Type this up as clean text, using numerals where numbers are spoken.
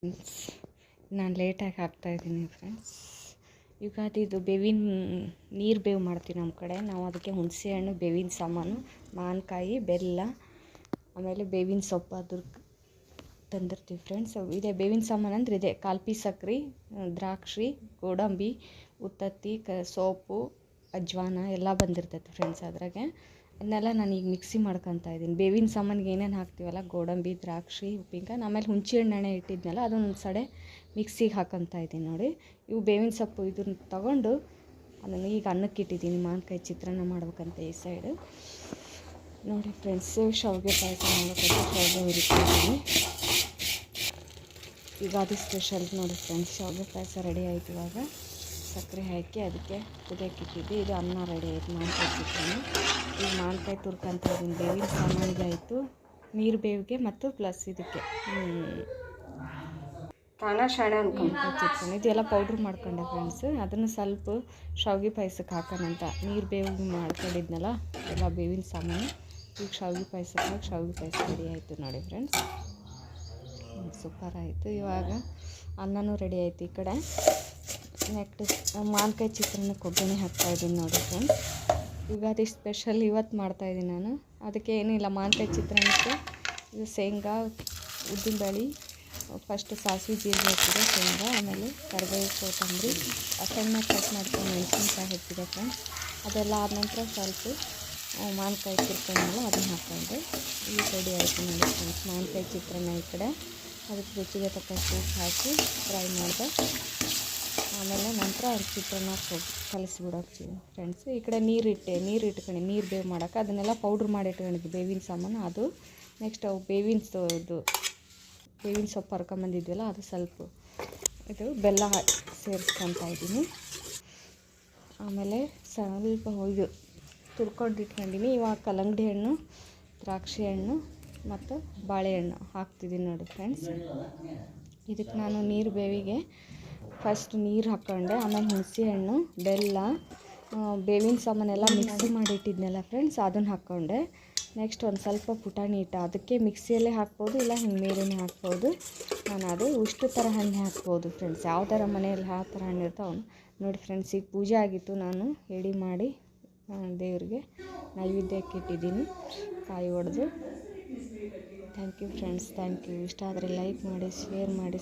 Friends, ನಾನು ಲೇಟಾಗಿ ಹಾಕ್ತಾಯಿದ್ದೀನಿ ಫ್ರೆಂಡ್ಸ್. ಯುಗಾದಿದು ಬೇವಿನ ನೀರು ಬೇವು ಮಾಡ್ತೀವಿ ನಮ್ಮ ಕಡೆ. ನಾವು ಅದಕ್ಕೆ ಹುಣಸೆಹಣ್ಣು, ಬೇವಿನ ಸಾಮಾನು, ಮಾವಿನಕಾಯಿ, ಬೆಲ್ಲ, ಆಮೇಲೆ ಬೇವಿನ ಸೊಪ್ಪು ಅದ್ರ ತಂದಿರ್ತೀವಿ ಫ್ರೆಂಡ್ಸ್. ಇದೆ ಬೇವಿನ ಸಾಮಾನು ಅಂದ್ರೆ ಇದೆ: ಕಾಲ್ಪಿ ಸಕ್ರೆ, ದ್ರಾಕ್ಷಿ, ಗೋಡಂಬಿ, ಉತ್ತತ್ತಿ, ಸೋಪು, ಅಜ್ವಾನ ಎಲ್ಲ ಬಂದಿರ್ತೈತೆ ಫ್ರೆಂಡ್ಸ್. ಅದ್ರಾಗೆ ಅದನ್ನೆಲ್ಲ ನಾನು ಈಗ ಮಿಕ್ಸಿ ಮಾಡ್ಕೊತಾ ಇದ್ದೀನಿ. ಬೇವಿನ ಸಾಮಾನಿಗೆ ಏನೇನು ಹಾಕ್ತೀವಲ್ಲ, ಗೋಡಂಬಿ, ದ್ರಾಕ್ಷಿ, ಉಪ್ಪಿನಕಾಯಿ, ಆಮೇಲೆ ಹುಣಸೆಹಣ್ಣೆ ಇಟ್ಟಿದ್ನಲ್ಲ ಅದೊಂದು ಸಡೆ ಮಿಕ್ಸಿಗೆ ಹಾಕೊತಾ ಇದ್ದೀನಿ ನೋಡಿ. ಇವು ಬೇವಿನ ಸೊಪ್ಪು ಇದನ್ನು ತೊಗೊಂಡು ಅದನ್ನು ಈಗ ಅನ್ನಕ್ಕೆ ಇಟ್ಟಿದ್ದೀನಿ. ಮಾವಿನಕಾಯಿ ಚಿತ್ರಾನ್ನ ಮಾಡ್ಬೇಕಂತ ಈ ಸೈಡು ನೋಡಿ ಫ್ರೆಂಡ್ಸ್. ಶಾವಿಗೆ ಪಾಯಸ ಮಾಡೋಕ್ಕಂತ ಶಾವಿಗೆ ಹುರಿತಿದ್ದೀನಿ. ಯುಗಾದಿ ಸ್ಪೆಷಲ್ ನೋಡಿ ಫ್ರೆಂಡ್ಸ್. ಶಾವಿಗೆ ಪಾಯಸ ರೆಡಿ ಆಯಿತು. ಇವಾಗ ಸಕ್ಕರೆ ಹಾಕಿ ಅದಕ್ಕೆ ಕುದಿಯೋಕೆ ಇಟ್ಟಿದ್ದೆ. ಇದು ಅನ್ನ ರೆಡಿ ಆಯಿತು, ಮಾವಿನಕಾಯಿ ಚಿತ್ರಾನ್ನ. ಈಗ ಮಾವಿನಕಾಯಿ ತುರ್ಕೊಂತ ಇದ್ದೀನಿ. ಬೇವಿನ ಸಾಮಾನಿಗೆ ಆಯಿತು, ನೀರು ಬೇವಿಗೆ ಮತ್ತು ಪ್ಲಸ್ ಇದಕ್ಕೆ ತಾನ ಶಾಣೆ ಅನ್ಕೊಂಡ್ರೆ ಚಿತ್ರಾನ್ನ ಇದೆಲ್ಲ ಪೌಡ್ರ್ ಮಾಡ್ಕೊಂಡೆ ಫ್ರೆಂಡ್ಸ್. ಅದನ್ನು ಸ್ವಲ್ಪ ಶಾವಿಗೆ ಪಾಯಸಕ್ಕೆ ಹಾಕೋಣಂತ ನೀರು ಬೇವಿಗೆ ಮಾಡ್ಕೊಂಡಿದ್ನಲ್ಲ ಎಲ್ಲ ಬೇವಿನ ಸಾಮಾನು. ಈಗ ಶಾವಿಗೆ ಪಾಯಸಕ್ಕೆ ಹಾಕಿ ಶಾವಿಗೆ ಪಾಯಸ ರೆಡಿ ಆಯಿತು ನೋಡಿ ಫ್ರೆಂಡ್ಸ್. ಸೂಪರ್ ಆಯಿತು. ಇವಾಗ ಅನ್ನನೂ ರೆಡಿ ಆಯಿತು. ಈ ಕಡೆ ನೆಕ್ಸ್ಟ್ ಮಾವಿನಕಾಯಿ ಚಿತ್ರಾನ್ನಕ್ಕೆ ಒಗ್ಗರಣೆ ಹಾಕ್ತಾಯಿದ್ದೀನಿ ನೋಡಿ ಫ್ರೆಂಡ್ಸ್. ಯುಗಾದಿ ಸ್ಪೆಷಲ್ ಇವತ್ತು ಮಾಡ್ತಾಯಿದ್ದೀನಿ ನಾನು. ಅದಕ್ಕೆ ಏನಿಲ್ಲ, ಮಾವಿನಕಾಯಿ ಚಿತ್ರಾನ್ನಕ್ಕೆ ಇದು ಶೇಂಗಾ, ಉದ್ದಿನಬೇಳೆ, ಫಸ್ಟ್ ಸಾಸಿವೆ ಜೀರಿಗೆ ಹಾಕಿದೆ, ಶೇಂಗಾ, ಆಮೇಲೆ ಕರಿಬೇವು, ಕೊತ್ತಂಬರಿ, ಸಣ್ಣಗೆ ಕಟ್ ಮಾಡ್ಕೊಂಡು ಮೆಣಸಿನ್ಕಾಯಿ ಹಾಕಿದೆ ಫ್ರೆಂಡ್ಸ್. ಅದೆಲ್ಲ ಆದ ನಂತರ ಸ್ವಲ್ಪ ಮಾವಿನಕಾಯಿ ತುರ್ಕೊಂಡಲ್ಲ ಅದನ್ನು ಹಾಕ್ಕೊಂಡೆ. ಈಗ ರೆಡಿ ಆಯಿತು ನೋಡಿ ಫ್ರೆಂಡ್ಸ್ ಮಾವಿನಕಾಯಿ ಚಿತ್ರಾನ್ನ. ಈ ಕಡೆ ಅದಕ್ಕೆ ರುಚಿಗೆ ತಕ್ಕಷ್ಟು ಉಪ್ಪು ಹಾಕಿ ಫ್ರೈ ಮಾಡಿದೆ. ಆಮೇಲೆ ನಂತರ ಚಿತ್ರಾನ್ನ ಕಲಿಸ್ಬಿಡೋಕೆ ಫ್ರೆಂಡ್ಸ್. ಈ ಕಡೆ ನೀರು ಇಟ್ಕೊಂಡು ನೀರು ಬೇವು ಮಾಡೋಕೆ ಅದನ್ನೆಲ್ಲ ಪೌಡ್ರ್ ಮಾಡಿ ಇಟ್ಕೊಂಡಿದ್ದೆ. ಬೇವಿನ ಸಾಮಾನು ಅದು. ನೆಕ್ಸ್ಟ್ ಅವು ಬೇವಿನ ಸೊಪ್ಪು ಹರ್ಕೊಂಬಂದಿದ್ವಲ್ಲ ಅದು ಸ್ವಲ್ಪ ಇದು ಬೆಲ್ಲ ಸೇರಿಸ್ಕೊತಾ ಇದ್ದೀನಿ. ಆಮೇಲೆ ಸ್ವಲ್ಪ ಇದು ತುರ್ಕೊಂಡು ಇಟ್ಕೊಂಡಿನಿ. ಇವಾಗ ಕಲ್ಲಂಗಡಿ ಹಣ್ಣು, ದ್ರಾಕ್ಷಿ ಹಣ್ಣು ಮತ್ತು ಬಾಳೆಹಣ್ಣು ಹಾಕ್ತಿದ್ದೀನಿ ನೋಡಿ ಫ್ರೆಂಡ್ಸ್. ಇದಕ್ಕೆ ನಾನು ನೀರು ಬೇವಿಗೆ ಫಸ್ಟ್ ನೀರು ಹಾಕ್ಕೊಂಡೆ, ಆಮೇಲೆ ಹುಣಸೆ ಹಣ್ಣು, ಬೆಲ್ಲ, ಬೇವಿನ ಸಾಮಾನೆಲ್ಲ ಮಿಕ್ಸಿ ಮಾಡಿಟ್ಟಿದ್ನಲ್ಲ ಫ್ರೆಂಡ್ಸ್ ಅದನ್ನು ಹಾಕ್ಕೊಂಡೆ. ನೆಕ್ಸ್ಟ್ ಒಂದು ಸ್ವಲ್ಪ ಪುಟಾಣಿ ಹಿಟ್ಟು, ಅದಕ್ಕೆ ಮಿಕ್ಸಿಯಲ್ಲೇ ಹಾಕ್ಬೋದು, ಇಲ್ಲ ಹಿಂಗೆ ಮೇಲೇ ಹಾಕ್ಬೋದು. ನಾನು ಅದು ಇಷ್ಟು ಥರ ಹಣ್ಣು ಹಾಕ್ಬೋದು ಫ್ರೆಂಡ್ಸ್. ಯಾವ ಥರ ಮನೆಯಲ್ಲಿ ಯಾವ ಥರ ಹಣ್ಣು ಇರ್ತಾವೆ ಅವನು ನೋಡಿ ಫ್ರೆಂಡ್ಸ್. ಈಗ ಪೂಜೆ ಆಗಿತ್ತು, ನಾನು ಎಡೆ ಮಾಡಿ ದೇವರಿಗೆ ನೈವೇದ್ಯಕ್ಕೆ ಇಟ್ಟಿದ್ದೀನಿ, ಕಾಯಿ ಒಡೆದು. Thank you friends, thank you. ಇಷ್ಟ ಆದರೆ ಲೈಕ್ ಮಾಡಿ, ಶೇರ್ ಮಾಡಿ.